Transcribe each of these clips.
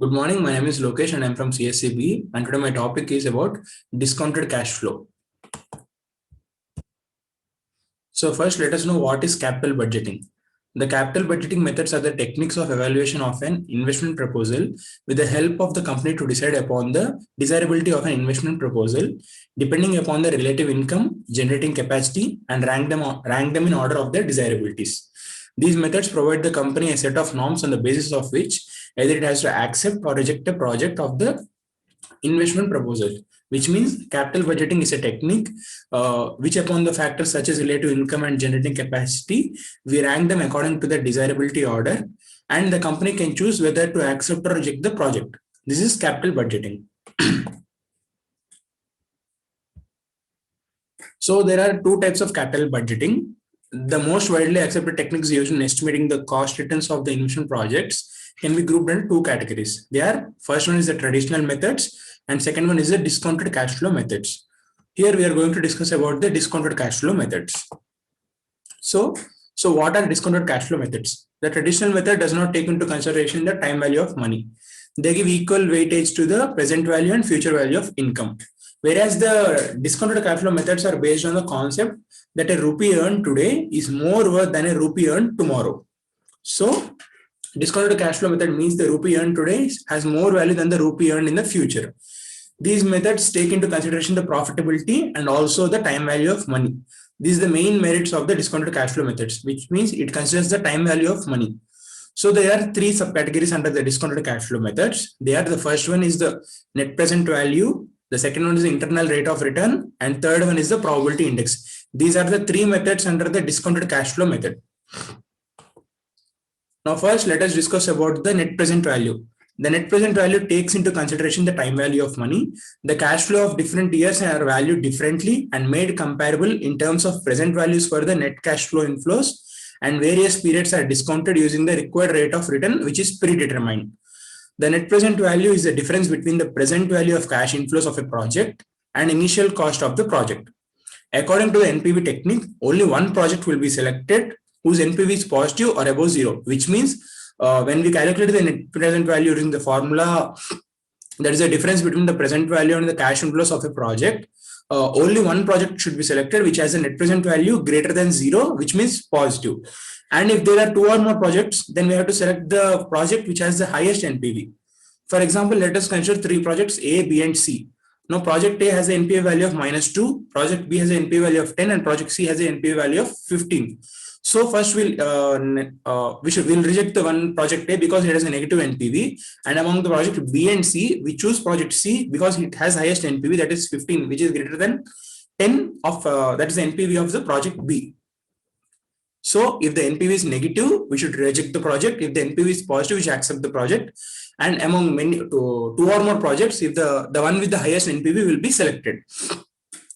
Good morning. My name is Lokesh and I'm from CSCB. And today my topic is about discounted cash flow. So first, let us know what is capital budgeting. The capital budgeting methods are the techniques of evaluation of an investment proposal with the help of the company to decide upon the desirability of an investment proposal, depending upon the relative income, generating capacity, and rank them in order of their desirabilities. These methods provide the company a set of norms on the basis of which either it has to accept or reject a project of the investment proposal, which means capital budgeting is a technique which upon the factors such as relative income and generating capacity, we rank them according to the desirability order, and the company can choose whether to accept or reject the project. This is capital budgeting. So there are two types of capital budgeting. The most widely accepted techniques used in estimating the cost returns of the investment projects can be grouped into two categories. They are, first one is the traditional methods and second one is the discounted cash flow methods. Here we are going to discuss about the discounted cash flow methods. So what are discounted cash flow methods? The traditional method does not take into consideration the time value of money. They give equal weightage to the present value and future value of income. Whereas the discounted cash flow methods are based on the concept that a rupee earned today is more worth than a rupee earned tomorrow. So discounted cash flow method means the rupee earned today has more value than the rupee earned in the future. These methods take into consideration the profitability and also the time value of money. These are the main merits of the discounted cash flow methods, which means it considers the time value of money. So there are three subcategories under the discounted cash flow methods. The first one is the net present value. The second one is the internal rate of return, and third one is the probability index. These are the three methods under the discounted cash flow method. Now first, let us discuss about the net present value. The net present value takes into consideration the time value of money. The cash flow of different years are valued differently and made comparable in terms of present values for the net cash flow inflows, and various periods are discounted using the required rate of return, which is predetermined. The net present value is the difference between the present value of cash inflows of a project and initial cost of the project. According to the NPV technique, only one project will be selected whose NPV is positive or above zero, which means when we calculate the net present value using the formula, there is a difference between the present value and the cash inflows of a project. Only one project should be selected which has a net present value greater than zero, which means positive. And if there are two or more projects, then we have to select the project which has the highest NPV. For example, let us consider three projects A, B, and C. Now, project A has an NPV value of -2, project B has an NPV value of 10, and project C has an NPV value of 15. So first we'll reject the one project A because it has a negative NPV, and among the project B and C, we choose project C because it has highest NPV, that is 15, which is greater than 10 of that is the NPV of the project B. So if the NPV is negative, we should reject the project. If the NPV is positive, we should accept the project. And among two or more projects, if the one with the highest NPV will be selected.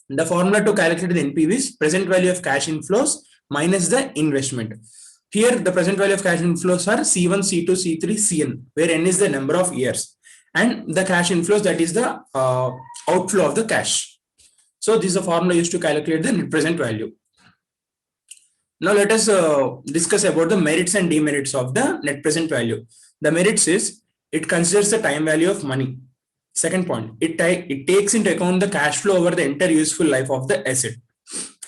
The formula to calculate the NPV is present value of cash inflows minus the investment. Here, the present value of cash inflows are C1, C2, C3, Cn, where n is the number of years. And the cash inflows, that is the outflow of the cash. So this is the formula used to calculate the net present value. Now let us discuss about the merits and demerits of the net present value. The merits is it considers the time value of money. Second point, it takes into account the cash flow over the entire useful life of the asset.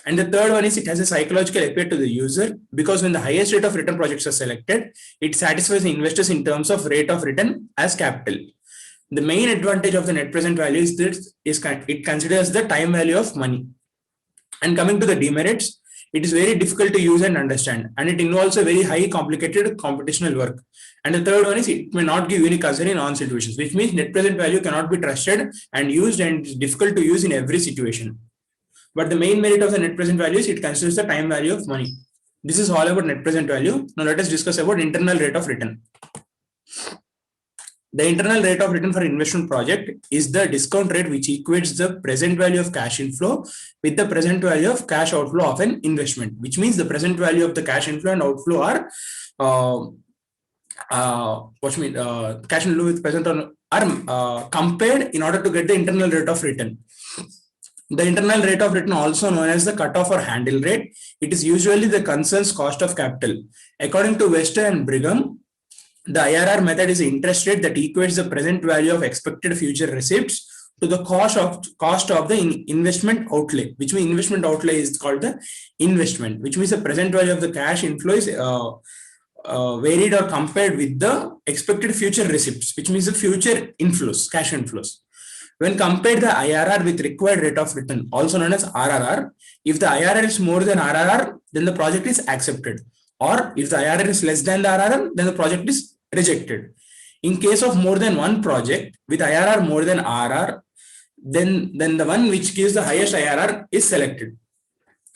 And the third one is it has a psychological appeal to the user because when the highest rate of return projects are selected, it satisfies the investors in terms of rate of return as capital. The main advantage of the net present value is that it considers the time value of money. And coming to the demerits, it is very difficult to use and understand, and it involves a very high complicated computational work. And the third one is it may not give unique answer in all situations, which means net present value cannot be trusted and used, and it is difficult to use in every situation. But the main merit of the net present value is it considers the time value of money. This is all about net present value. Now let us discuss about internal rate of return. The internal rate of return for investment project is the discount rate which equates the present value of cash inflow with the present value of cash outflow of an investment, which means the present value of the cash inflow and outflow are cash inflow with present are compared in order to get the internal rate of return. The internal rate of return, also known as the cutoff or handle rate, it is usually the concern's cost of capital. According to Wester and Brigham, The IRR method is the interest rate that equates the present value of expected future receipts to the cost of the investment outlay, which means investment outlay is called the investment, which means the present value of the cash inflow is varied or compared with the expected future receipts, which means the future inflows, cash inflows. When compared the IRR with required rate of return, also known as RRR, if the IRR is more than RRR, then the project is accepted. Or if the IRR is less than the RRR, then the project is rejected. In case of more than one project with IRR more than RR, then the one which gives the highest IRR is selected.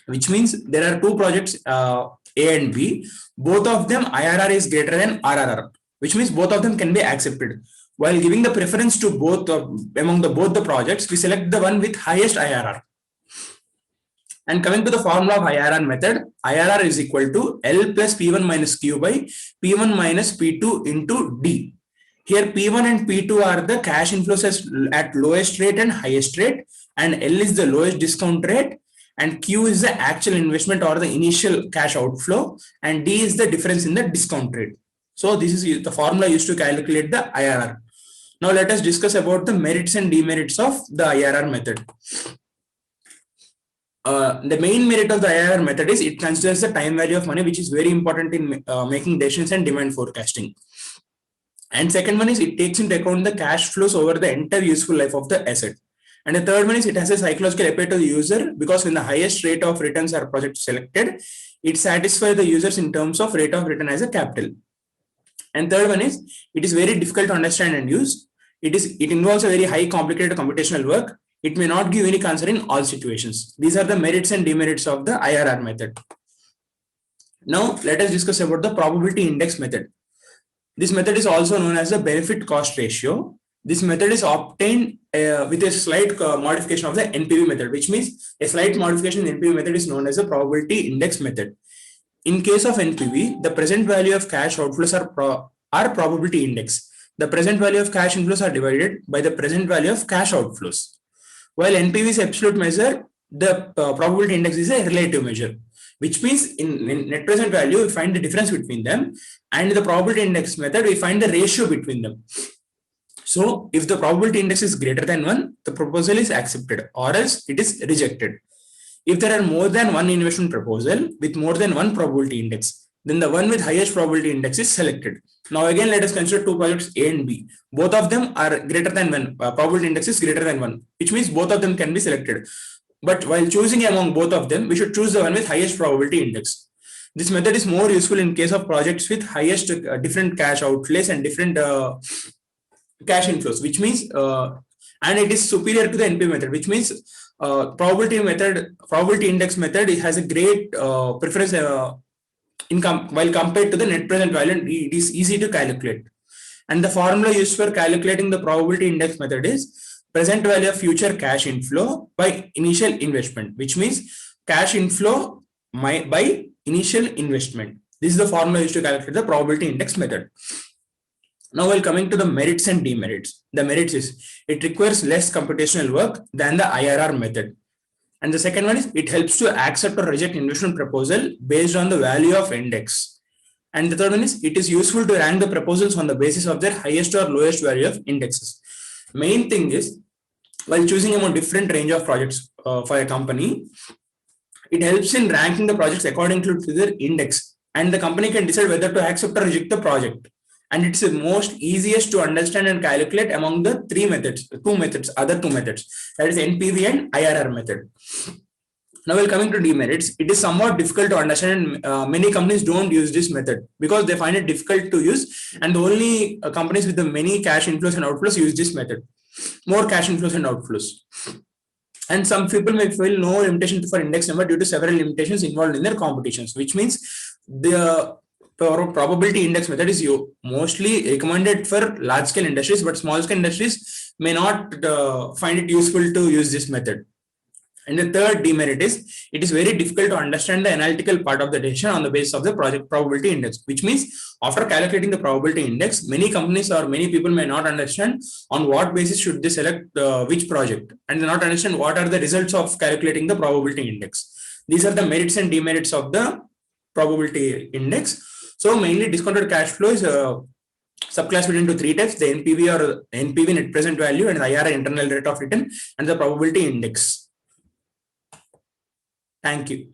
Which means there are two projects, A and B. Both of them IRR is greater than RRR, which means both of them can be accepted. While giving the preference to both among both the projects, we select the one with highest IRR. And coming to the formula of IRR method, IRR is equal to L plus P1 minus Q by P1 minus P2 into D. Here P1 and P2 are the cash inflows at lowest rate and highest rate, and L is the lowest discount rate, and Q is the actual investment or the initial cash outflow, and D is the difference in the discount rate. So this is the formula used to calculate the IRR. Now let us discuss about the merits and demerits of the IRR method. The main merit of the IRR method is it considers the time value of money, which is very important in making decisions and demand forecasting. And second one is it takes into account the cash flows over the entire useful life of the asset. And the third one is it has a psychological appeal to the user, because when the highest rate of returns are project selected, it satisfies the users in terms of rate of return as a capital. And third one is it is very difficult to understand and use. It involves a very high complicated computational work. It may not give any answer in all situations. These are the merits and demerits of the IRR method. Now let us discuss about the probability index method. This method is also known as the benefit cost ratio. This method is obtained with a slight modification of the NPV method, which means a slight modification in NPV method is known as a probability index method. In case of NPV, the present value of cash outflows are probability index. The present value of cash inflows are divided by the present value of cash outflows. While NPV is absolute measure, the probability index is a relative measure, which means in net present value, we find the difference between them, and in the probability index method, we find the ratio between them. So if the probability index is greater than 1, the proposal is accepted, or else it is rejected. If there are more than one investment proposal with more than one probability index, then the one with highest probability index is selected. Now again, let us consider two projects A and B. Both of them are greater than 1. Probability index is greater than 1, which means both of them can be selected. But while choosing among both of them, we should choose the one with highest probability index. This method is more useful in case of projects with highest different cash outlays and different cash inflows, which means and it is superior to the NPV method, which means probability index method, it has a great preference while compared to the net present value, and it is easy to calculate. And the formula used for calculating the probability index method is present value of future cash inflow by initial investment, which means cash inflow by initial investment. This is the formula used to calculate the probability index method. Now, while coming to the merits and demerits, the merits is it requires less computational work than the IRR method. And the second one is it helps to accept or reject investment proposal based on the value of index. And the third one is it is useful to rank the proposals on the basis of their highest or lowest value of indexes. Main thing is, while choosing among different range of projects for a company, it helps in ranking the projects according to their index, and the company can decide whether to accept or reject the project. And it's the most easiest to understand and calculate among the other two methods, that is NPV and IRR method. Now, while coming to demerits, it is somewhat difficult to understand, and many companies don't use this method because they find it difficult to use, and only companies with the many cash inflows and outflows use this method, more cash inflows and outflows. And some people may feel no limitation for index number due to several limitations involved in their competitions, which means the probability index method is mostly recommended for large scale industries, but small scale industries may not find it useful to use this method. And the third demerit is it is very difficult to understand the analytical part of the decision on the basis of the project probability index, which means after calculating the probability index, many companies or many people may not understand on what basis should they select which project, and they not understand what are the results of calculating the probability index. These are the merits and demerits of the probability index. So mainly discounted cash flow is Subclass fit into three types: the NPV or NPV, net present value, and the IRR, internal rate of return, and the probability index. Thank you.